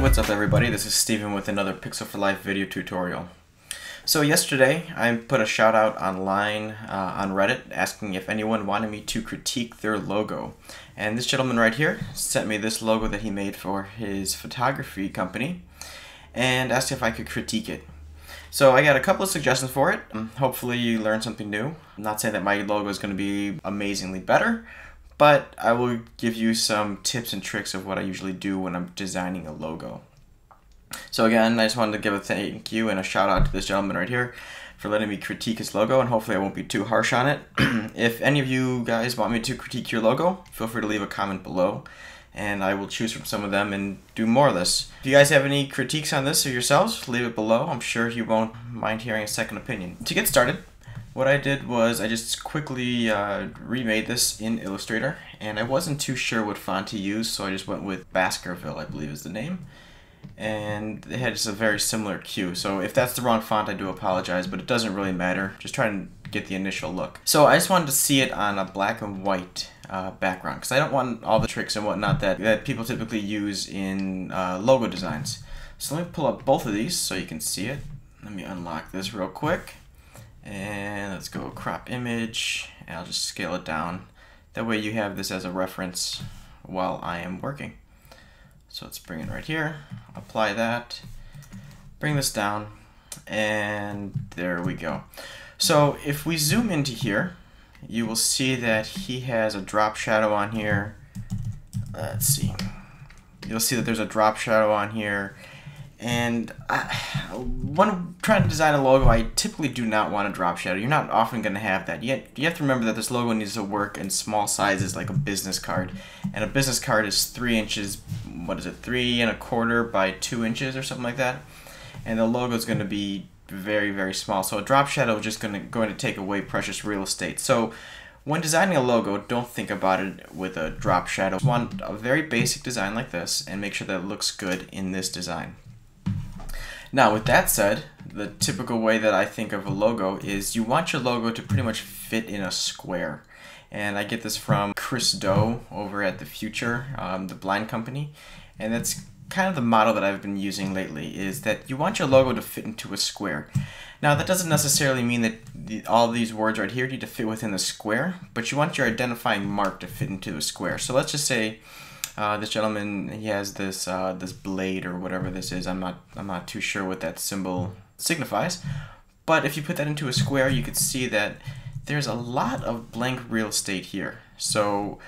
what's up everybody? This is Steven with another Pixel for Life video tutorial. So yesterday I put a shout out online on Reddit asking if anyone wanted me to critique their logo. And this gentleman right here sent me this logo that he made for his photography company and asked if I could critique it. So I got a couple of suggestions for it. Hopefully you learned something new. I'm not saying that my logo is going to be amazingly better, but I will give you some tips and tricks of what I usually do when I'm designing a logo. So again, I just wanted to give a thank you and a shout out to this gentleman right here for letting me critique his logo, and hopefully I won't be too harsh on it. If any of you guys want me to critique your logo, feel free to leave a comment below and I will choose from some of them and do more of this. If you guys have any critiques on this or yourselves, leave it below. I'm sure you won't mind hearing a second opinion. To get started, what I did was I just quickly remade this in Illustrator, and I wasn't too sure what font to use, so I just went with Baskerville, I believe is the name. And it had just a very similar cue, so if that's the wrong font I do apologize, but it doesn't really matter. Just try and get the initial look. So I just wanted to see it on a black and white background, because I don't want all the tricks and whatnot that people typically use in logo designs. So let me pull up both of these so you can see it. Let me unlock this real quick. And let's go crop image, and I'll just scale it down. That way you have this as a reference while I am working. So let's bring it right here, apply that, bring this down, and there we go. So if we zoom into here, you will see that he has a drop shadow on here. Let's see. You'll see that there's a drop shadow on here. And when I'm trying to design a logo, I typically do not want a drop shadow. You're not often going to have that. Yet you have to remember that this logo needs to work in small sizes like a business card. And a business card is 3 inches, what is it, 3 1/4 by 2 inches or something like that. And the logo is going to be very, very small. So a drop shadow is just going to take away precious real estate. So when designing a logo, don't think about it with a drop shadow. You want a very basic design like this and make sure that it looks good in this design. Now, with that said, the typical way that I think of a logo is you want your logo to pretty much fit in a square. And I get this from Chris Doe over at The Future, the blind company. And that's kind of the motto that I've been using lately, is that you want your logo to fit into a square. Now, that doesn't necessarily mean that all these words right here need to fit within the square, but you want your identifying mark to fit into a square. So let's just say this gentleman, he has this this blade or whatever this is. I'm not too sure what that symbol signifies, but if you put that into a square, you could see that there's a lot of blank real estate here. So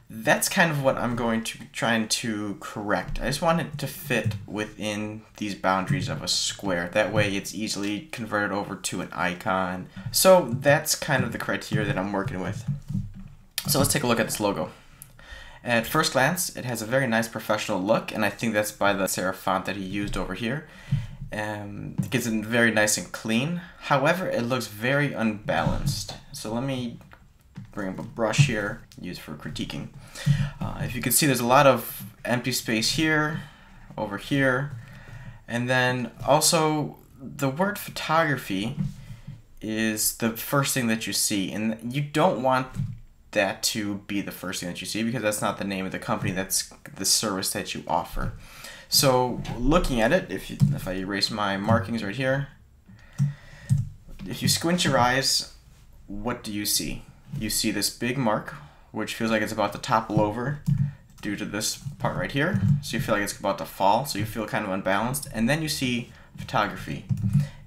that's kind of what I'm going to be trying to correct. I just want it to fit within these boundaries of a square. That way it's easily converted over to an icon. So that's kind of the criteria that I'm working with. So let's take a look at this logo. At first glance, it has a very nice professional look, and I think that's by the serif font that he used over here. It gives it very nice and clean. However, it looks very unbalanced. So let me bring up a brush here, used for critiquing. If you can see, there's a lot of empty space here, over here, and then also the word photography is the first thing that you see, and you don't want that to be the first thing that you see, because that's not the name of the company, that's the service that you offer. So looking at it, if I erase my markings right here, if you squint your eyes, what do you see? You see this big mark, which feels like it's about to topple over due to this part right here. So you feel like it's about to fall, so you feel kind of unbalanced. And then you see photography,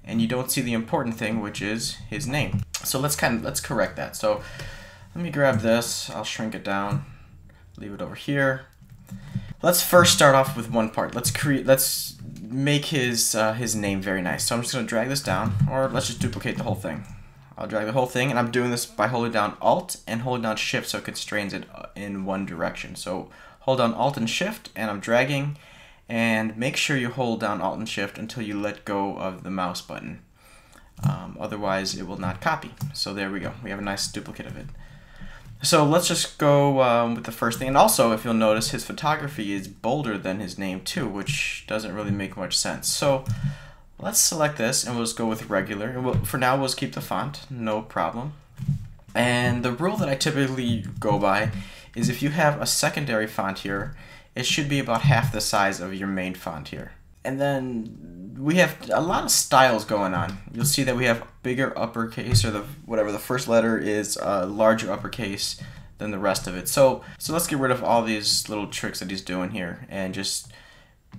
and you don't see the important thing, which is his name. So let's correct that. So let me grab this, I'll shrink it down, leave it over here. Let's first start off with one part. Let's make his name very nice. So I'm just going to drag this down, or let's just duplicate the whole thing. I'll drag the whole thing, and I'm doing this by holding down Alt and holding down Shift so it constrains it in one direction. So hold down Alt and Shift, and I'm dragging, and make sure you hold down Alt and Shift until you let go of the mouse button. Otherwise, it will not copy. So there we go. We have a nice duplicate of it. So let's just go with the first thing. And also, if you'll notice, his photography is bolder than his name too, which doesn't really make much sense. So let's select this, and we'll just go with regular. And for now, we'll just keep the font, no problem. And the rule that I typically go by is if you have a secondary font here, it should be about half the size of your main font here. And then we have a lot of styles going on. You'll see that we have bigger uppercase, or whatever the first letter is, larger uppercase than the rest of it. So let's get rid of all these little tricks that he's doing here and just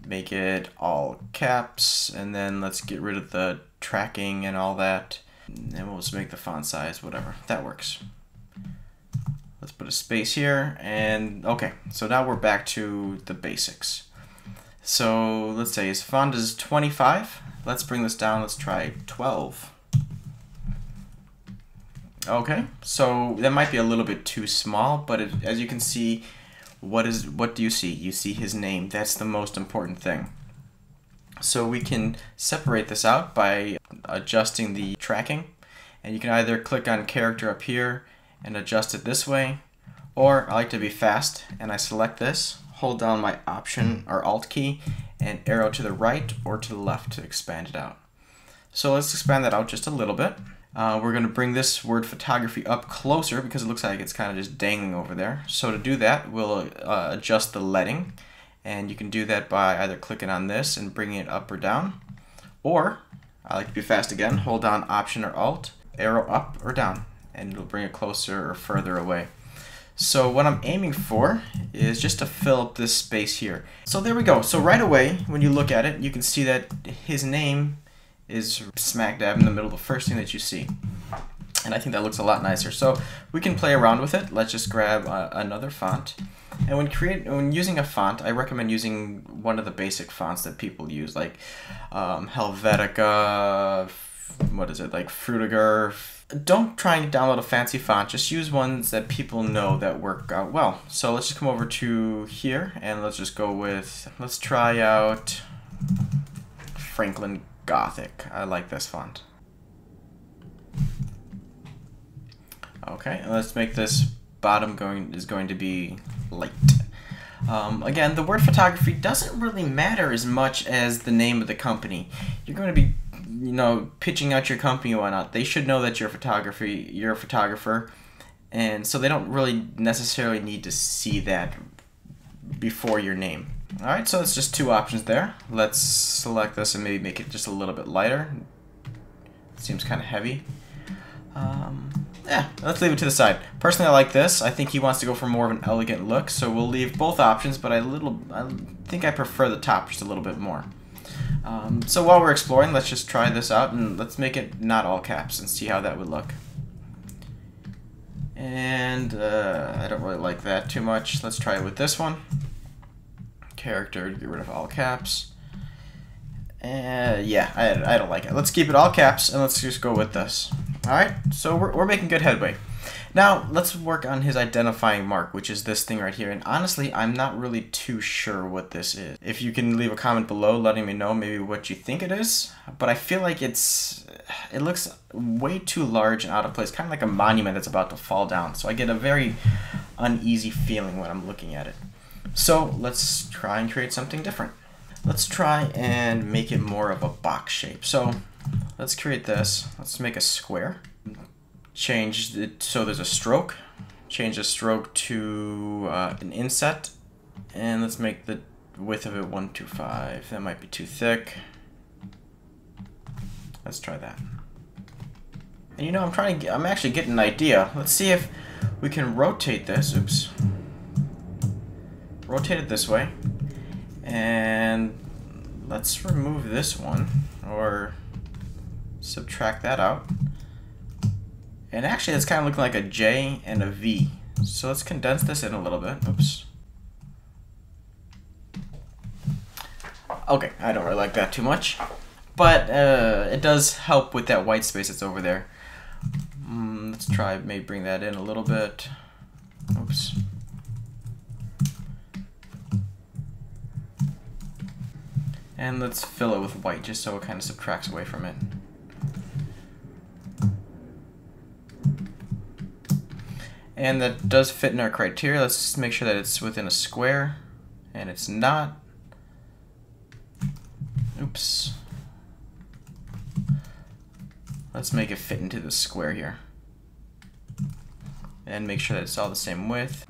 make it all caps, and then let's get rid of the tracking and all that, and we'll just make the font size whatever. That works. Let's put a space here, and okay, so now we're back to the basics. So let's say his font is 25. Let's bring this down. Let's try 12. Okay, so that might be a little bit too small, but as you can see, what do you see? You see his name. That's the most important thing. So we can separate this out by adjusting the tracking, and you can either click on character up here and adjust it this way, or I like to be fast and I select this, hold down my Option or Alt key, and arrow to the right or to the left to expand it out. So let's expand that out just a little bit. We're going to bring this word photography up closer because it looks like it's kind of just dangling over there. So to do that, we'll adjust the leading, and you can do that by either clicking on this and bringing it up or down, or I like to be fast again, hold down Option or Alt, arrow up or down, and it'll bring it closer or further away. So what I'm aiming for is just to fill up this space here. So there we go. So right away, when you look at it, you can see that his name is smack dab in the middle, the first thing that you see. And I think that looks a lot nicer. So we can play around with it. Let's just grab another font. And when using a font, I recommend using one of the basic fonts that people use, like Helvetica, what is it, like Frutiger. Don't try and download a fancy font, just use ones that people know that work out well. So let's just come over to here and let's just go with, let's try out Franklin Gothic. I like this font. Okay, and let's make this bottom is going to be light. Again, the word photography doesn't really matter as much as the name of the company. You're going to be, pitching out your company and whatnot. They should know that you're a photographer, and so they don't really necessarily need to see that before your name. Alright, so it's just two options there. Let's select this and maybe make it just a little bit lighter. Seems kind of heavy. Yeah, let's leave it to the side. Personally, I like this. I think he wants to go for more of an elegant look, so we'll leave both options, but I think I prefer the top just a little bit more. So while we're exploring, let's just try this out, and let's make it not all caps and see how that would look. And I don't really like that too much. Let's try it with this one. Character, get rid of all caps. Yeah, I don't like it. Let's keep it all caps, and let's just go with this. Alright, so we're making good headway. Now, let's work on his identifying mark, which is this thing right here. And honestly, I'm not really too sure what this is. If you can leave a comment below letting me know maybe what you think it is. But I feel like it looks way too large and out of place, kind of like a monument that's about to fall down. So I get a very uneasy feeling when I'm looking at it. So let's try and create something different. Let's try and make it more of a box shape. So let's create this. Let's make a square. Change it so there's a stroke. Change the stroke to an inset, and let's make the width of it 125. That might be too thick. Let's try that. And I'm actually getting an idea. Let's see if we can rotate this. Oops. Rotate it this way, and let's remove this one or subtract that out. And actually, it's kind of looking like a J and a V. So let's condense this in a little bit. Oops. Okay, I don't really like that too much. But it does help with that white space that's over there. Let's try maybe bring that in a little bit. Oops. And let's fill it with white just so it kind of subtracts away from it. And that does fit in our criteria. Let's just make sure that it's within a square, and it's not. Oops. Let's make it fit into the square here. And make sure that it's all the same width.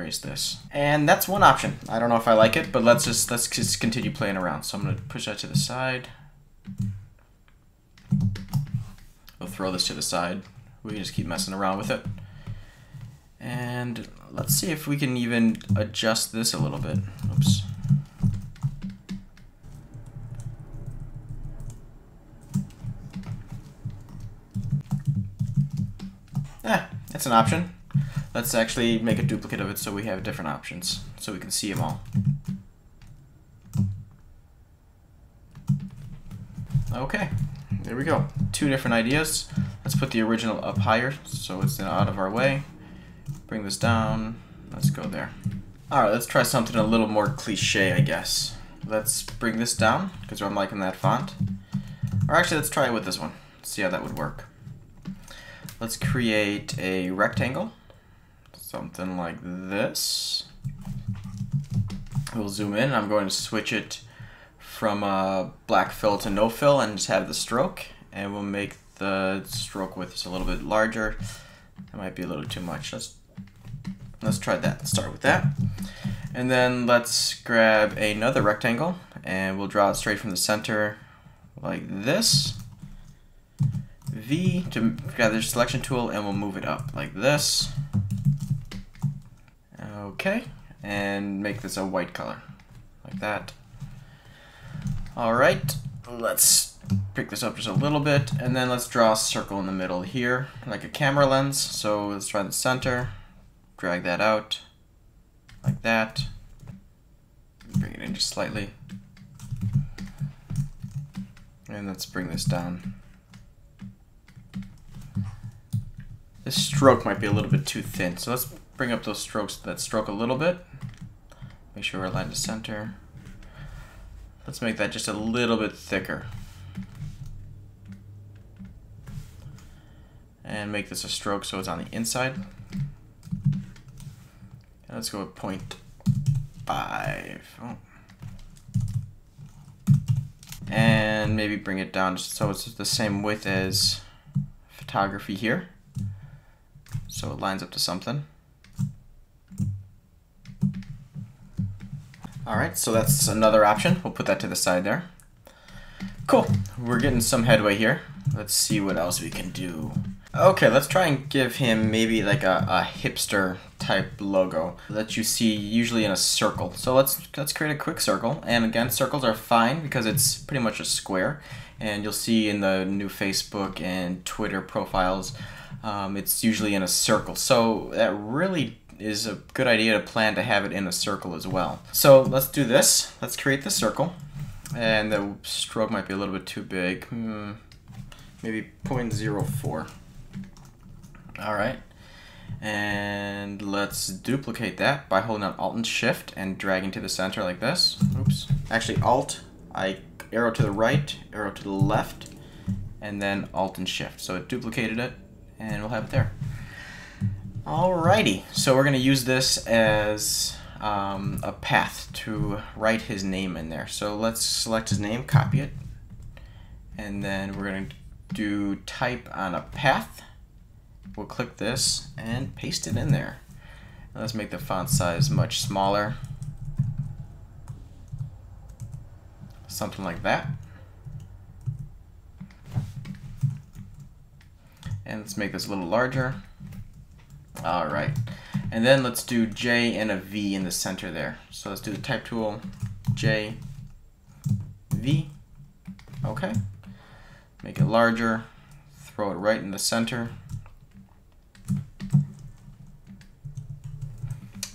erase this. And that's one option. I don't know if I like it, but let's just continue playing around. So I'm gonna push that to the side. We'll throw this to the side. We can just keep messing around with it. And let's see if we can even adjust this a little bit. Oops. That's an option. Let's actually make a duplicate of it so we have different options, so we can see them all. Okay, there we go. Two different ideas. Let's put the original up higher so it's out of our way. Bring this down. Let's go there. Alright, let's try something a little more cliche, I guess. Let's bring this down, because I'm liking that font. Or actually, let's try it with this one. See how that would work. Let's create a rectangle. Something like this. We'll zoom in. I'm going to switch it from black fill to no fill and just have the stroke. And we'll make the stroke width just a little bit larger. That might be a little too much. Let's try that. Start with that. And then let's grab another rectangle and we'll draw it straight from the center like this. V to grab the selection tool and we'll move it up like this. Okay, and make this a white color like that. Alright, let's pick this up just a little bit and then let's draw a circle in the middle here like a camera lens. So let's try the center, drag that out like that, bring it in just slightly, and let's bring this down. This stroke might be a little bit too thin, so let's bring up those strokes, that stroke a little bit. Make sure we're aligned to center. Let's make that just a little bit thicker. And make this a stroke so it's on the inside. And let's go with 0.5. Oh. And maybe bring it down so it's the same width as photography here. So it lines up to something. Alright, so that's another option. We'll put that to the side there. Cool, we're getting some headway here. Let's see what else we can do. Okay, let's try and give him maybe like a hipster type logo that you see usually in a circle. So let's create a quick circle. And again, circles are fine because it's pretty much a square. And you'll see in the new Facebook and Twitter profiles, it's usually in a circle. So that really is a good idea to plan to have it in a circle as well. So let's do this. Let's create the circle. And the stroke might be a little bit too big. Maybe 0.04. Alright. And let's duplicate that by holding down Alt and Shift and dragging to the center like this. Oops. Actually, Alt, arrow to the right, arrow to the left, and then Alt and Shift. So it duplicated it, and we'll have it there. Alrighty, so we're going to use this as a path to write his name in there. So let's select his name, copy it, and then we're going to do type on a path. We'll click this and paste it in there. Now let's make the font size much smaller. Something like that. And let's make this a little larger. Alright, and then let's do J and a V in the center there. So let's do the type tool, J, V, okay. Make it larger, throw it right in the center.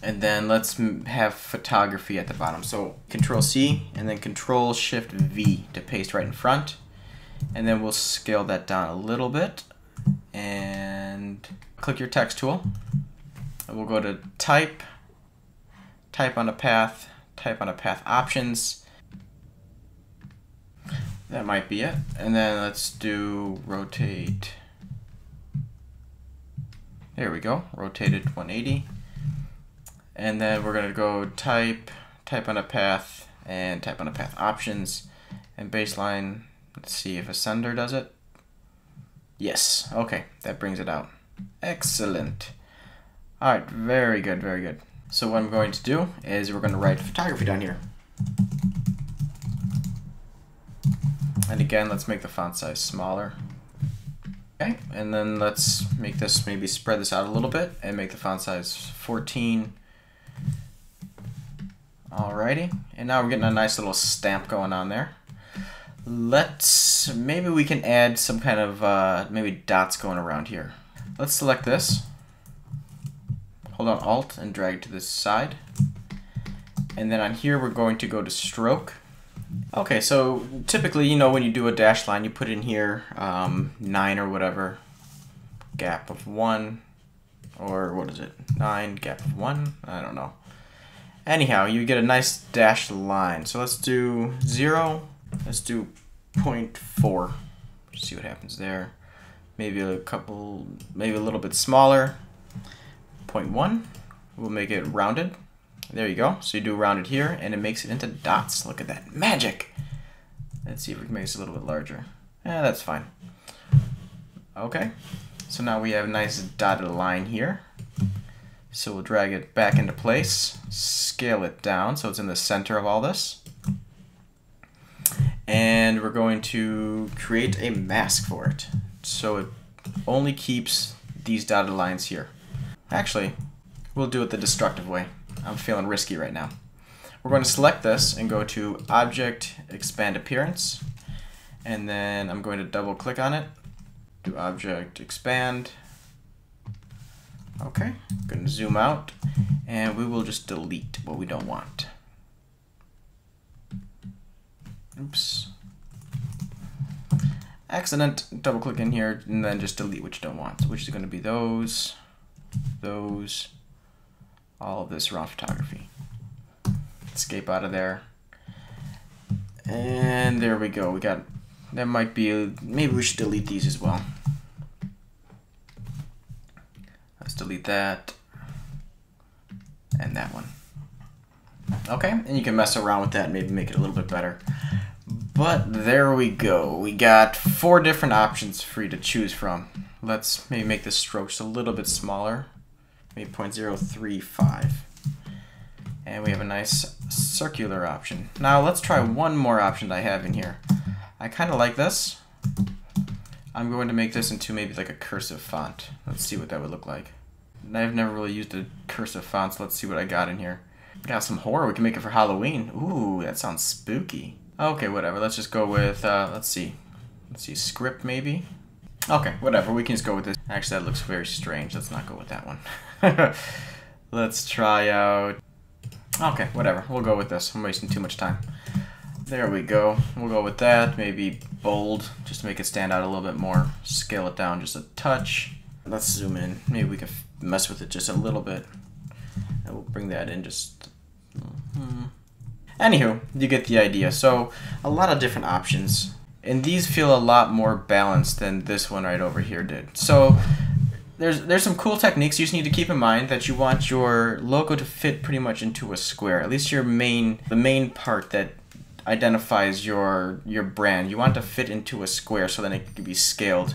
And then let's have photography at the bottom. So Control C and then Control Shift V to paste right in front. And then we'll scale that down a little bit. And click your text tool. And we'll go to type, type on a path options. That might be it. And then let's do rotate. There we go, rotated 180. And then we're going to go type on a path, and type on a path options, and baseline. Let's see if Ascender does it. Yes, okay, that brings it out. Excellent. Alright, very good, very good. So what I'm going to do is we're going to write photography down here. And again, let's make the font size smaller. Okay, and then let's make this, maybe spread this out a little bit and make the font size 14. Alrighty, and now we're getting a nice little stamp going on there. Maybe we can add some kind of, maybe dots going around here. Let's select this. Hold on Alt and drag it to this side. And then on here, we're going to go to stroke. Okay, so typically, you know, when you do a dashed line, you put in here 9 or whatever, gap of 1, or what is it, 9, gap of 1, I don't know. Anyhow, you get a nice dashed line. So let's do 0, let's do 0.4, see what happens there. Maybe a little bit smaller, 0.1, we'll make it rounded. There you go. So you do rounded here, and it makes it into dots. Look at that magic. Let's see if we can make this a little bit larger. That's fine. Okay. So now we have a nice dotted line here. So we'll drag it back into place, scale it down so it's in the center of all this. And we're going to create a mask for it. So it only keeps these dotted lines here. Actually, we'll do it the destructive way. I'm feeling risky right now. We're going to select this and go to Object, Expand Appearance, and then I'm going to double click on it, do Object, Expand. Okay, I'm going to zoom out, and we will just delete what we don't want. Oops. Accident, double click in here, and then just delete what you don't want, which is going to be those, all of this raw photography. Escape out of there. And there we go. We got, that might be, maybe we should delete these as well. Let's delete that. And that one. Okay, and you can mess around with that and maybe make it a little bit better. But there we go. We got 4 different options for you to choose from. Let's maybe make the strokes a little bit smaller. Maybe 0.035. And we have a nice circular option. Now let's try one more option that I have in here. I kind of like this. I'm going to make this into maybe like a cursive font. Let's see what that would look like. I've never really used a cursive font, so let's see what I got in here. Got some horror. We can make it for Halloween. Ooh, that sounds spooky. Okay, whatever. Let's just go with, let's see, script maybe? Okay, whatever. We can just go with this. Actually, that looks very strange. Let's not go with that one. Let's try out... Okay, whatever. We'll go with this. I'm wasting too much time. There we go. We'll go with that. Maybe bold, just to make it stand out a little bit more. Scale it down just a touch. Let's zoom in. Maybe we can mess with it just a little bit. And we'll bring that in just... Anywho, you get the idea. So, a lot of different options. And these feel a lot more balanced than this one right over here did. So there's some cool techniques. You just need to keep in mind that you want your logo to fit pretty much into a square. At least the main part that identifies your brand. You want it to fit into a square so then it can be scaled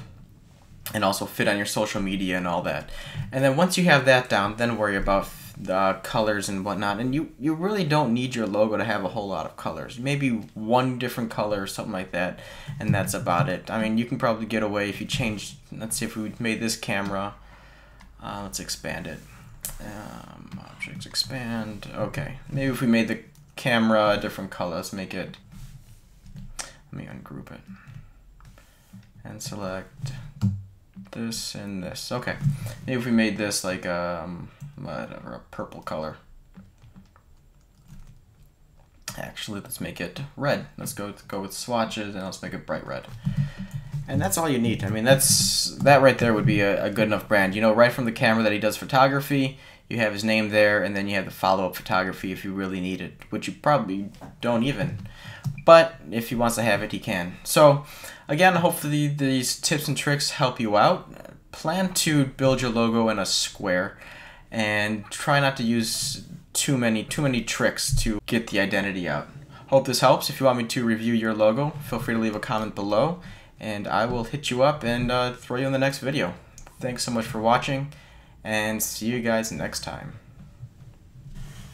and also fit on your social media and all that. And then once you have that down, then worry about the colors and whatnot. And you really don't need your logo to have a whole lot of colors. Maybe one different color or something like that, and that's about it. I mean, you can probably get away if you change. Let's see if we made this camera. Let's expand it. Objects, expand. Okay, maybe if we made the camera a different color, let's make it. Let me ungroup it and select this and this. Okay, maybe if we made this like whatever, a purple color. Actually, let's make it red. Let's go with swatches and let's make it bright red. And that's all you need. I mean, that right there would be a good enough brand. You know, right from the camera that he does photography, you have his name there, and then you have the follow-up photography if you really need it, which you probably don't even. But if he wants to have it, he can. So, again, hopefully these tips and tricks help you out. Plan to build your logo in a square, and try not to use too many tricks to get the identity out. Hope this helps. If you want me to review your logo, feel free to leave a comment below, and I will hit you up and throw you in the next video. Thanks so much for watching, and see you guys next time.